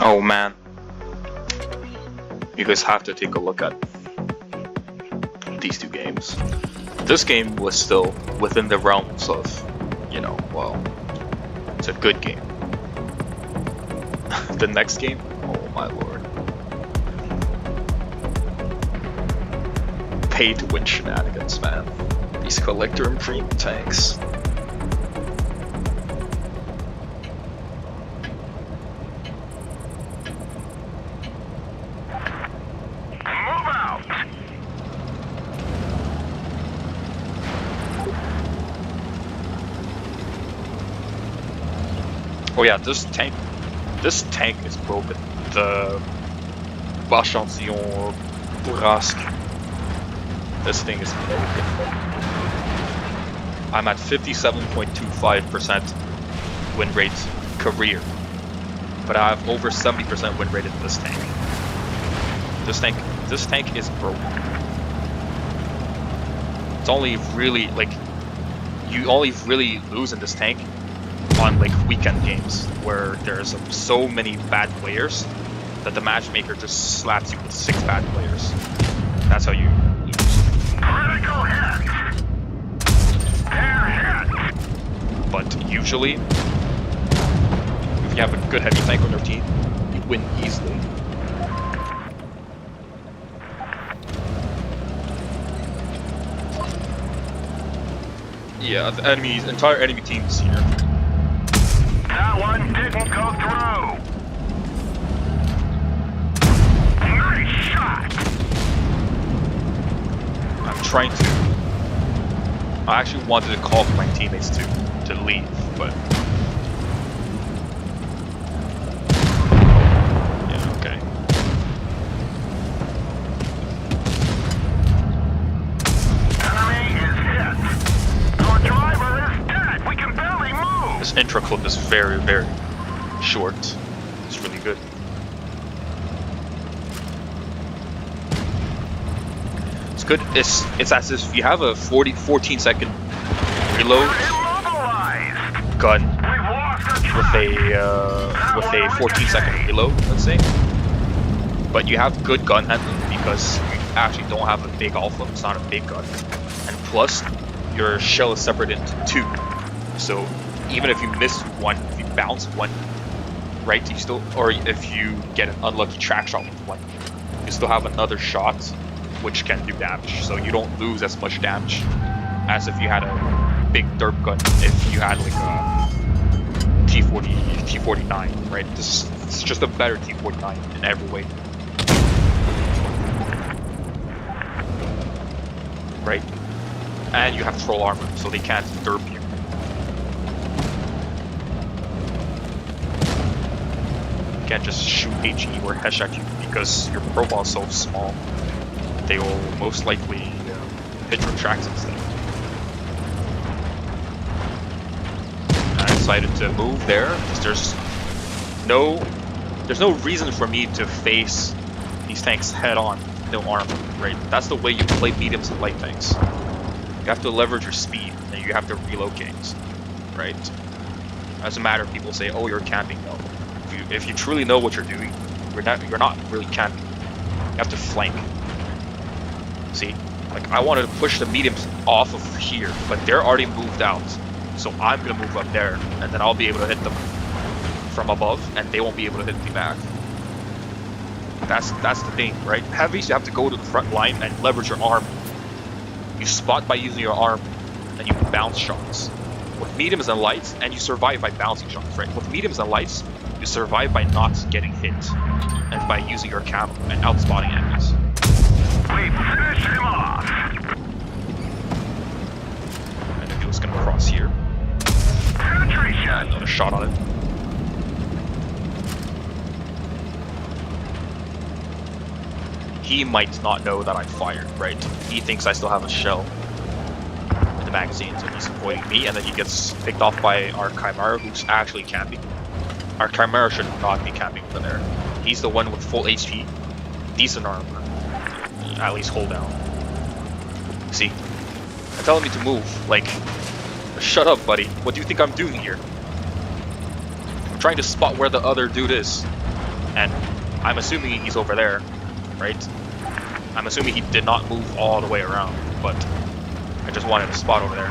Oh man, you guys have to take a look at these two games. This game was still within the realms of, you know, well, it's a good game. The next game, oh my lord. Pay to win shenanigans, man. These collector and premium tanks. Oh yeah, this tank is broken. The Bachantillon Bourrasque. This thing is broken. I'm at 57.25% win rate career, but I have over 70% win rate in this tank. This tank is broken. It's only really like you only really lose in this tank on like weekend games where there's so many bad players that the matchmaker just slaps you with 6 bad players. That's how you lose. Critical hit. But usually, if you have a good heavy tank on your team, you win easily. Yeah, the entire enemy team is here. That one didn't go through. Nice shot. I'm trying to. I actually wanted to call for my teammates to leave, but yeah, okay. Enemy is hit. Our driver is dead. We can barely move. This intro clip is very, very short. It's really good. It's good. It's as if you have a 14-second reload gun with a 14-second reload, let's say. But you have good gun handling because you actually don't have a big alpha. It's not a big gun, and plus your shell is separated into 2. So even if you miss one, if you bounce one, right, you still, or if you get an unlucky track shot with one, you still have another shot which can do damage. So you don't lose as much damage as if you had a big derp gun. If you had like a T49, right? It's just a better T49 in every way, right? And you have troll armor, so they can't derp you. You can't just shoot HE or hesh at you because your profile is so small. They will most likely hit your tracks instead. I decided to move there because there's no reason for me to face these tanks head on, no armor, right? That's the way you play mediums and light tanks. You have to leverage your speed and you have to relocate, right? As a matter, people say, "Oh, you're camping." No, if you truly know what you're doing, you're not really camping. You have to flank. See, like I wanted to push the mediums off of here, but they're already moved out. So I'm gonna move up there, and then I'll be able to hit them from above, and they won't be able to hit me back. That's the thing, right? Heavies, you have to go to the front line and leverage your arm. You spot by using your arm, and you bounce shots. With mediums and lights, and you survive by bouncing shots, right? With mediums and lights, you survive by not getting hit, and by using your camo and outspotting enemies. We finish him off. And if he was gonna cross here, Penetration. another shot on it. He might not know that I fired, right? He thinks I still have a shell in the magazine, so he's avoiding me, and then he gets picked off by our Chimera, who's actually camping. Our Chimera should not be camping over there. He's the one with full HP, decent armor, at least hold down. See? They're telling me to move, like, shut up, buddy. What do you think I'm doing here? I'm trying to spot where the other dude is. And I'm assuming he's over there, right? I'm assuming he did not move all the way around, but I just wanted a spot over there.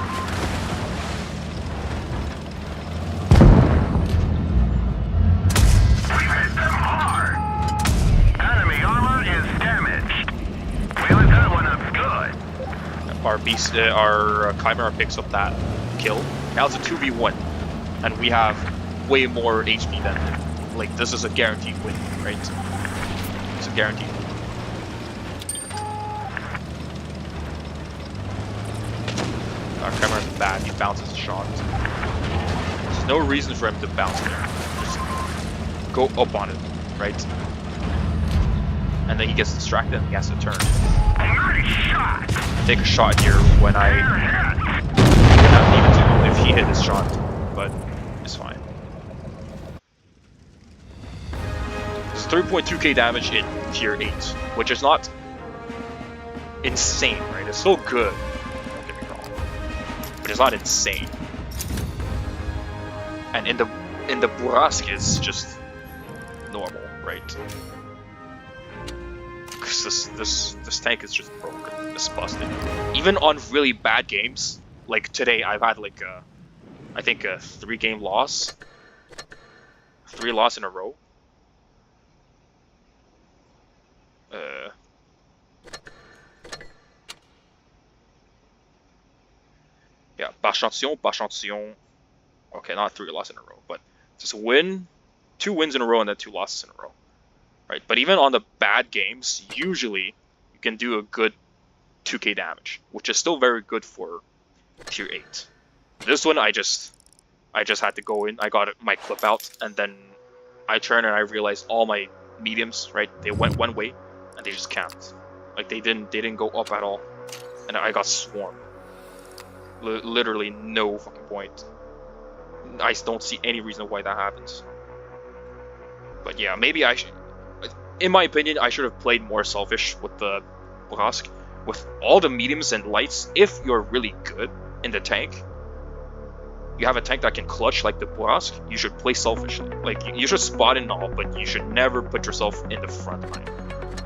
We hit them hard. Enemy armor is damaged. We lit that one up good. Our beast, our Chimera picks up that kill. Now it's a 2v1, and we have way more HP than him. Like, this is a guaranteed win, right? It's a guaranteed win. Our Chimera's bad, he bounces a shot. There's no reason for him to bounce there. Just go up on it, right? And then he gets distracted and he has to turn. Nice shot. Take a shot here when I did not need to if he hit his shot, but it's fine. It's 3.2k damage in tier 8, which is not insane, right? It's still good, don't get me wrong, but it's not insane. And in the Burask it's just normal, right? Because this tank is just broken. It's busted. Even on really bad games, like today, I've had like I think a 3-game loss, 3 losses in a row. Yeah, Bachantillon. Okay, not 3 losses in a row, but just a win, 2 wins in a row, and then 2 losses in a row. Right, but even on the bad games, usually you can do a good 2k damage, which is still very good for tier 8. This one, I just had to go in. I got my clip out, and then I turned and I realized all my mediums, right, they went one way, and they just camped. Like they didn't go up at all, and I got swarmed. Literally no fucking point. I don't see any reason why that happens. But yeah, maybe I should. In my opinion, I should have played more selfish with the Burask. With all the mediums and lights, if you're really good in the tank, you have a tank that can clutch like the Burask, you should play selfishly. Like, you should spot and all, but you should never put yourself in the front line.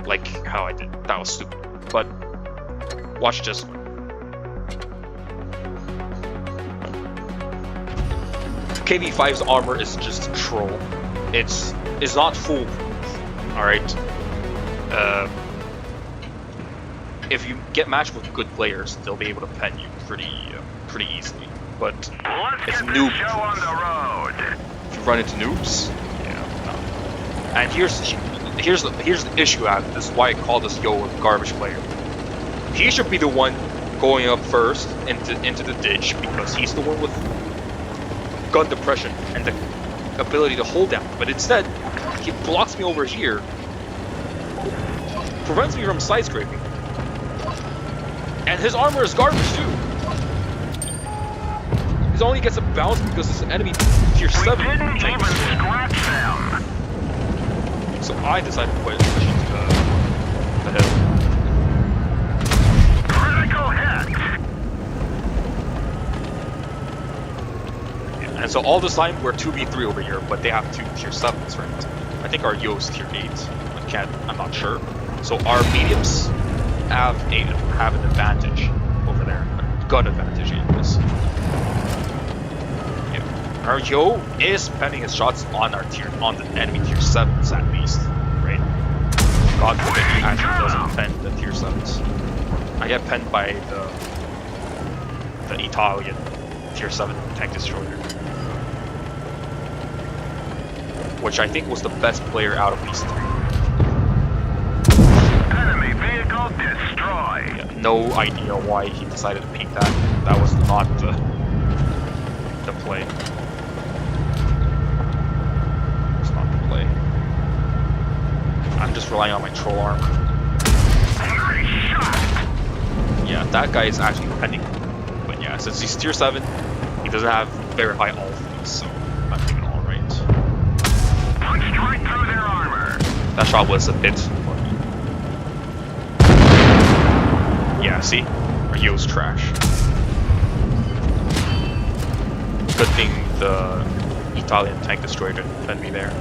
Like how I did. That was stupid. But watch this one. KB5's armor is just troll. It's not foolproof. Alright, if you get matched with good players, they'll be able to pen you pretty easily. But it's noob. If you run into noobs, yeah. No. And here's the issue. This is why I call this Yo a garbage player. He should be the one going up first into the ditch because he's the one with gun depression and the ability to hold down. But instead, he blocks me over here, prevents me from side scraping, and his armor is garbage too. He only gets a bounce because his enemy tier 7 didn't tank. even scratch them. So I decided to put it to the hill. Critical hit. Yeah, and so all this time we're 2v3 over here, but they have 2 tier 7s, right? I think our Yo's tier 8. I'm not sure. So our mediums have an advantage over there. A gun advantage anyways. Yeah. Our Yo is penning his shots on the enemy tier 7s at least. Right? God forbid he actually doesn't pen the tier 7s. I get penned by the Italian tier 7 tank destroyer, which I think was the best player out of these 3. Enemy vehicle destroyed. Yeah, no idea why he decided to peek that. That was not the play. It's not the play. I'm just relying on my troll armor. Nice shot. Yeah, that guy is actually pending. But yeah, since he's tier 7, he doesn't have very high ult, so I'm doing alright. Punched right through their armor. That shot was a bit funny. Yeah, see? Our Yo's trash. Good thing the Italian tank destroyer didn't defend me there.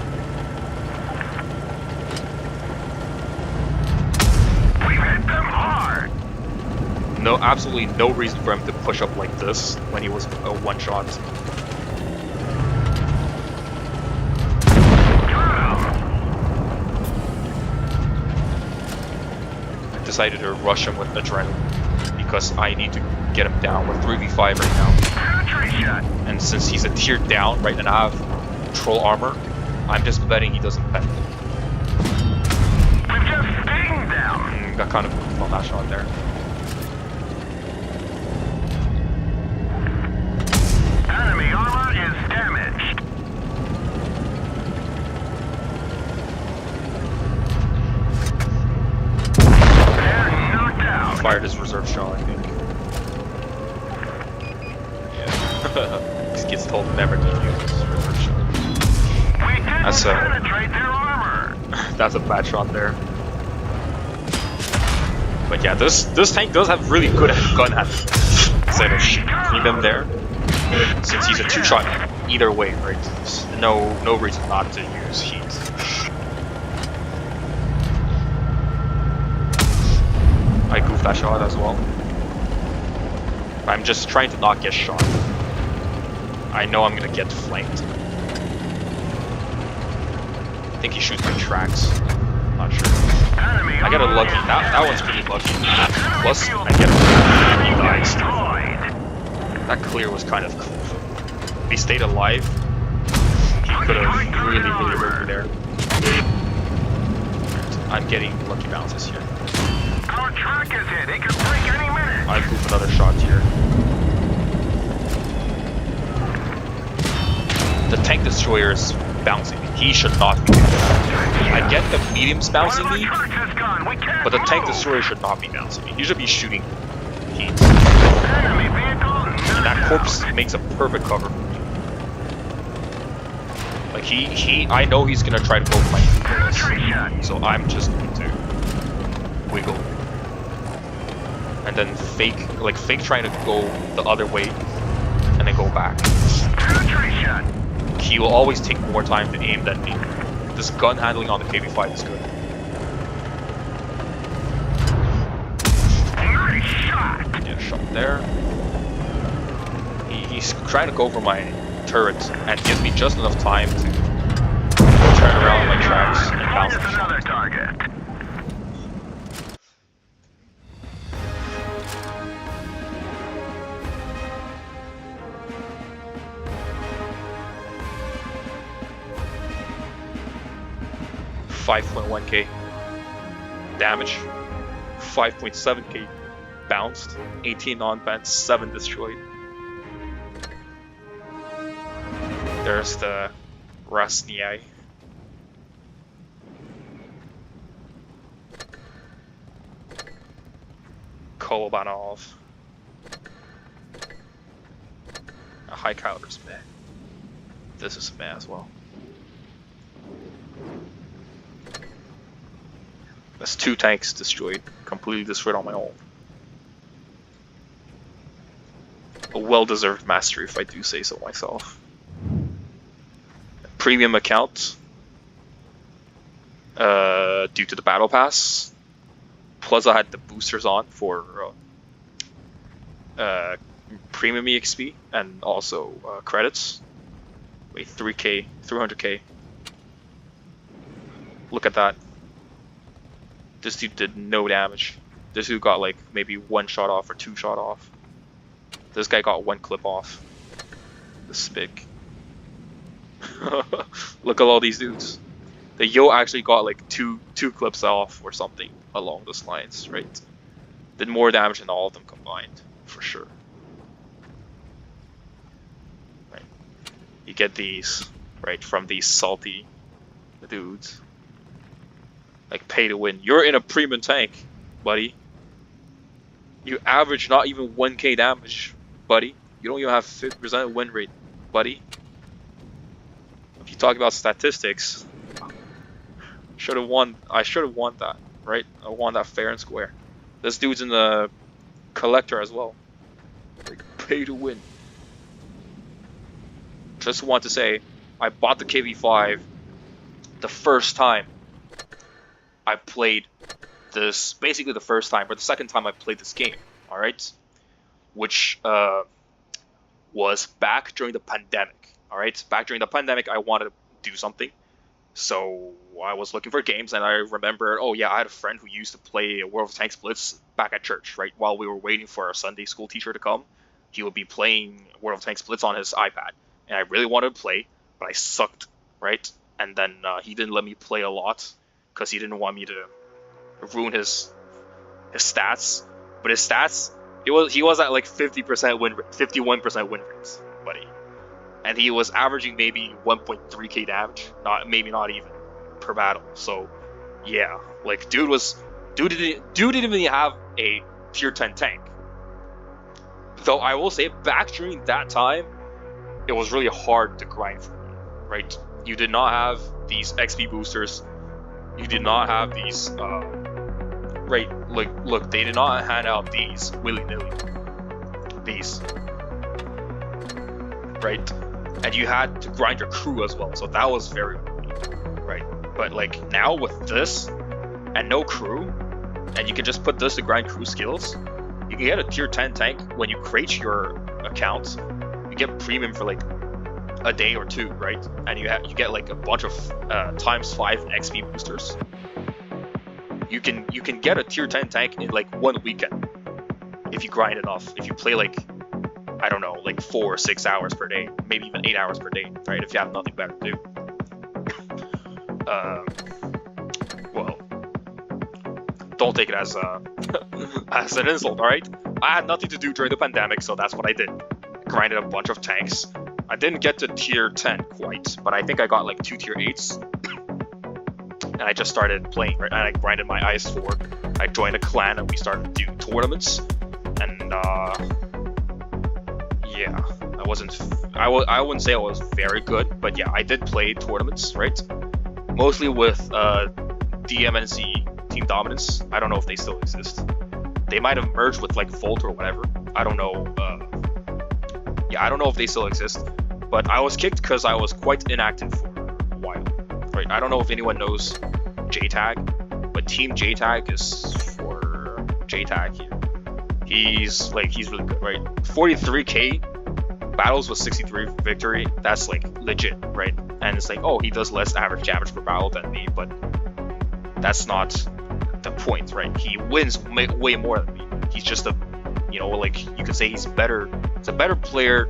them hard. No, absolutely no reason for him to push up like this when he was a one-shot. I decided to rush him with adrenaline because I need to get him down. We're 3v5 right now. And since he's a tier down, right, and I have troll armor, I'm just betting he doesn't pet. We've just stinged them. Got kind of goofed on that shot there. Enemy armor is damaged. They're knocked out. Fired his reserve shot, I think. Yeah. These kids told him never to use his reserve shot. We didn't penetrate their armor. That's a bad shot there. But yeah, this tank does have really good gun handling. Instead of shooting them there, since he's a two-shot either way, right? There's no reason not to use heat. I goofed that shot as well. I'm just trying to not get shot. I know I'm gonna get flanked. I think he shoots my tracks. Not sure. I got a lucky. That one's pretty lucky. Plus, I get a dice. That clear was kind of cool. If he stayed alive, he could have really hurt me there. I'm getting lucky bounces here. Our track is hit. It could break any minute. I goof another shot here. The tank destroyer is bouncing me. He should not be. I get the mediums bouncing me, but the tank destroyer should not be bouncing me. He should be shooting heat. And that corpse makes a perfect cover for me. Like I know he's gonna try to go for my two, so I'm just going to wiggle. And then fake trying to go the other way, and then go back. He will always take more time to aim than me. This gun handling on the KV5 is good. Nice shot. Yeah, shot there. He's trying to go for my turret and gives me just enough time to turn around my tracks and bounce the shot. Another target. $5.1k damage, 5.7k bounced, 18 non-bent, 7 destroyed. There's the Rasniai. Kolobanov. A high caliber's meh. This is meh as well. That's 2 tanks destroyed, completely destroyed on my own. A well-deserved mastery, if I do say so myself. Premium account, due to the battle pass. Plus, I had the boosters on for premium EXP and also credits. Wait, 3k, 300k. Look at that. This dude did no damage. This dude got like maybe 1 shot off or 2 shot off. This guy got 1 clip off. The Spig. Look at all these dudes. The Yo actually got like two clips off or something along those lines, right? Did more damage than all of them combined, for sure. Right. You get these, right, from these salty dudes. Like pay to win. You're in a premium tank, buddy. You average not even 1k damage, buddy. You don't even have 50% win rate, buddy. If you talk about statistics, should have won. I should have won that, right? I won that fair and square. This dude's in the collector as well. Like pay to win. Just want to say, I bought the KV5 the first time I played this basically the first time or the second time I played this game. All right, which was back during the pandemic. All right, back during the pandemic, I wanted to do something, so I was looking for games, and I remember, oh yeah, I had a friend who used to play World of Tanks Blitz back at church. Right, while we were waiting for our Sunday school teacher to come, he would be playing World of Tanks Blitz on his iPad, and I really wanted to play, but I sucked. Right, and then he didn't let me play a lot because he didn't want me to ruin his stats. But his stats, he was at like 50% win, 51% win rates, buddy, and he was averaging maybe 1.3k damage, maybe not even per battle. So yeah, like dude didn't even have a tier 10 tank. Though I will say, back during that time, it was really hard to grind for me. Right, you did not have these XP boosters. You did not have these. Right, like, look, they did not hand out these willy-nilly. These. Right? And you had to grind your crew as well, so that was very annoying. Right? But, like, now with this, and no crew, and you can just put this to grind crew skills, you can get a tier 10 tank when you create your account. You get premium for, like, a day or two, right? And you get, like, a bunch of times 5 XP boosters. You can get a tier 10 tank in like 1 weekend if you grind enough. If you play like, I don't know, like 4 or 6 hours per day, maybe even 8 hours per day, right? If you have nothing better to do. Well, don't take it as as an insult, all right? I had nothing to do during the pandemic, so that's what I did. Grinded a bunch of tanks. I didn't get to tier 10 quite, but I think I got like 2 tier 8s. And I just started playing, right? And I grinded my IS4. I joined a clan and we started doing tournaments. And yeah, I wouldn't say I was very good, but yeah, I did play tournaments, right? Mostly with DMNC, Team Dominance. I don't know if they still exist. They might have merged with like Volt or whatever. I don't know. Yeah, I don't know if they still exist. But I was kicked because I was quite inactive for a while. Right? I don't know if anyone knows JTAG, but Team JTAG is for JTAG here. He's really good, right? 43k battles with 63 victory. That's like legit, right? And it's like, oh, he does less average damage per battle than me, but that's not the point, right? He wins way more than me. He's just a, you know, like you could say he's better. He's a better player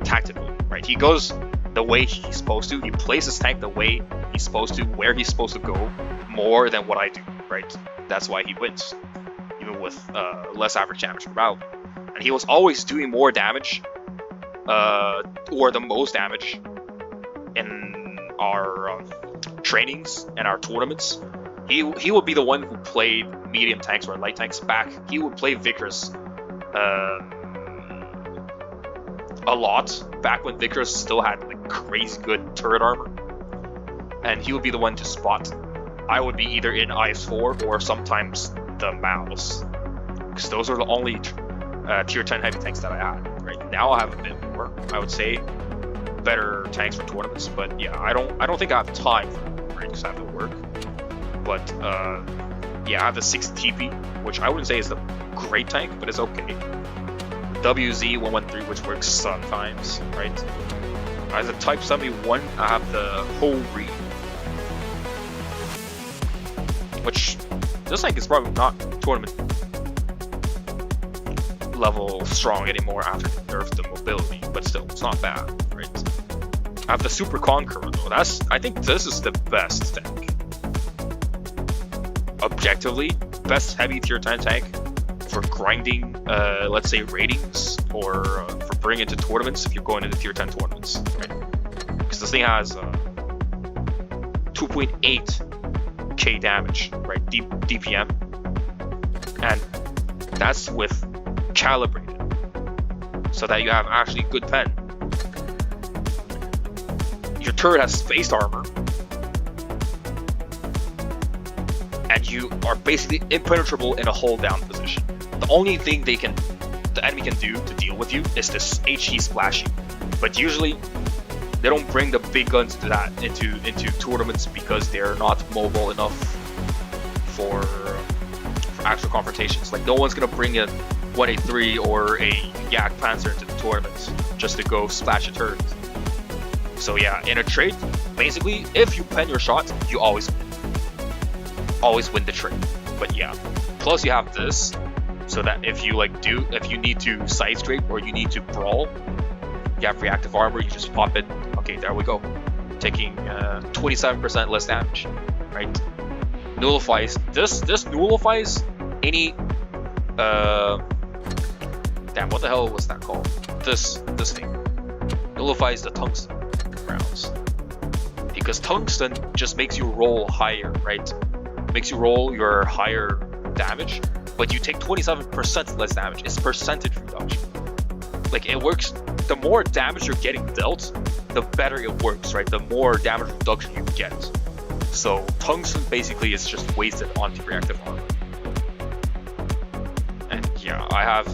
tactically, right? He goes the way he's supposed to. He plays his tank the way he's supposed to, where he's supposed to go, more than what I do, right? That's why he wins, even with less average damage per battle. And he was always doing more damage, or the most damage, in our trainings and our tournaments. He would be the one who played medium tanks or light tanks back. He would play Vickers a lot back when Vickers still had like crazy good turret armor, and he would be the one to spot. I would be either in IS4 or sometimes the Mouse, because those are the only tier 10 heavy tanks that I had. Right now I have a bit more, I would say, better tanks for tournaments, but yeah, I don't think I have time for them, right? Because I have to work. But yeah, I have the 6 TP, which I wouldn't say is the great tank, but it's okay. WZ113, which works sometimes, right? As a Type 71, I have the whole read, which this tank is probably not tournament level strong anymore after they nerfed the mobility, but still, it's not bad, right? I have the Super Conqueror though. I think this is the best tank. Objectively, best heavy tier 10 tank for grinding, let's say ratings, or for bringing it to tournaments if you're going into tier 10 tournaments, right? Because this thing has 2.8k damage, right? DPM, and that's with calibrated, so that you have actually good pen. Your turret has spaced armor, and you are basically impenetrable in a hold down position. The only thing the enemy can do to deal with you is this HE splash you, but usually they don't bring the big guns into tournaments because they're not mobile enough for actual confrontations. Like no one's gonna bring a 183 or a Jagdpanzer into the tournament just to go splash a turret. So yeah, in a trade, basically, if you pen your shot, you always win the trade. But yeah, plus you have this, so that if you need to side scrape or you need to brawl, you have reactive armor. You just pop it. Okay, there we go, taking 27% less damage, right? Nullifies this nullifies any damn, what the hell was that called? This thing nullifies the tungsten rounds, because tungsten just makes you roll higher, right? Makes you roll your higher damage, but you take 27% less damage. It's percentage reduction. Like it works. The more damage you're getting dealt, the better it works, right? The more damage reduction you get. So tungsten basically is just wasted onto reactive armor. And yeah, I have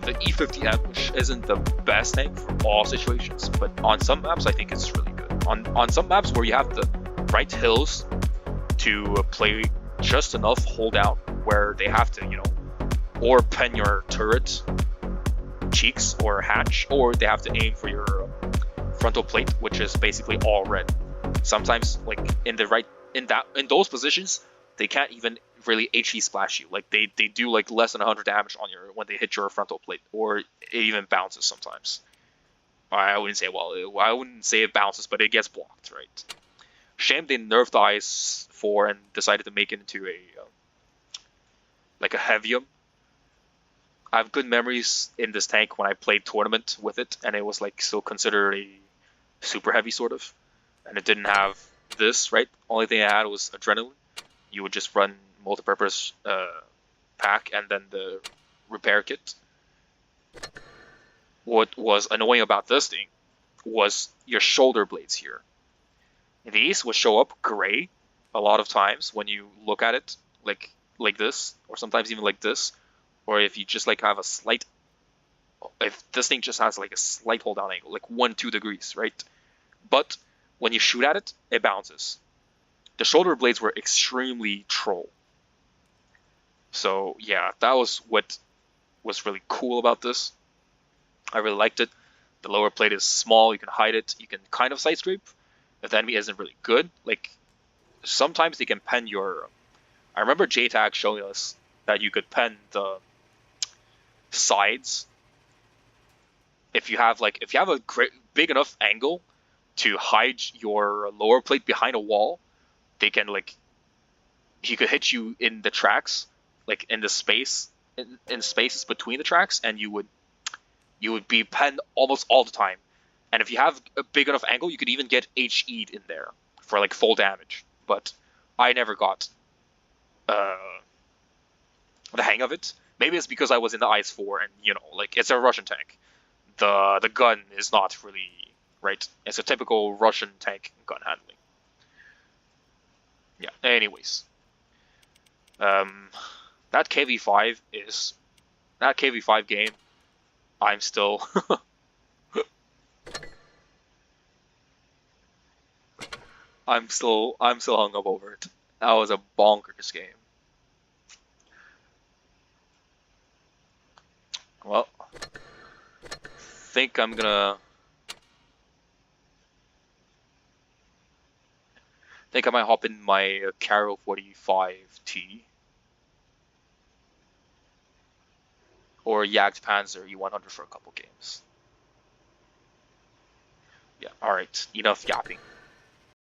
the E50M, which isn't the best tank for all situations, but on some maps I think it's really good. On some maps where you have the right hills to play just enough hold out where they have to, or pen your turret cheeks or hatch, or they have to aim for your frontal plate, which is basically all red. Sometimes, like in those positions, they can't even really HE splash you. Like they do like less than 100 damage on when they hit your frontal plate, or it even bounces sometimes. I wouldn't say it bounces, but it gets blocked, right? Shame they nerfed the Ice 4 and decided to make it into a like a heavium. I have good memories in this tank when I played tournament with it, and it was like still considered a super heavy sort of, and it didn't have this, right? Only thing I had was adrenaline. You would just run multi-purpose pack and then the repair kit. What was annoying about this thing was your shoulder blades here. These will show up gray a lot of times when you look at it like this, or sometimes even like this. Or if you just like have a slight, if this thing just has like a slight hold down angle, like 1-2 degrees, right? But when you shoot at it, it bounces. The shoulder blades were extremely troll. So yeah, that was what was really cool about this. I really liked it. The lower plate is small, you can hide it, you can kind of side scrape. If the enemy isn't really good, like sometimes they can pen your. I remember JTAG showing us that you could pen the sides if you have a big enough angle to hide your lower plate behind a wall. They can he could hit you in the tracks, like in the space in spaces between the tracks, and you would be penned almost all the time. And if you have a big enough angle, you could even get HE'd in there for like full damage. But I never got the hang of it. Maybe it's because I was in the Ice 4 and, it's a Russian tank. The gun is not really, right? It's a typical Russian tank gun handling. Yeah, anyways. That KV5 game, I'm still... I'm still hung up over it. That was a bonkers game. Well, think I might hop in my Caro 45T or Jagdpanzer E100 for a couple games. Yeah, alright, enough yapping.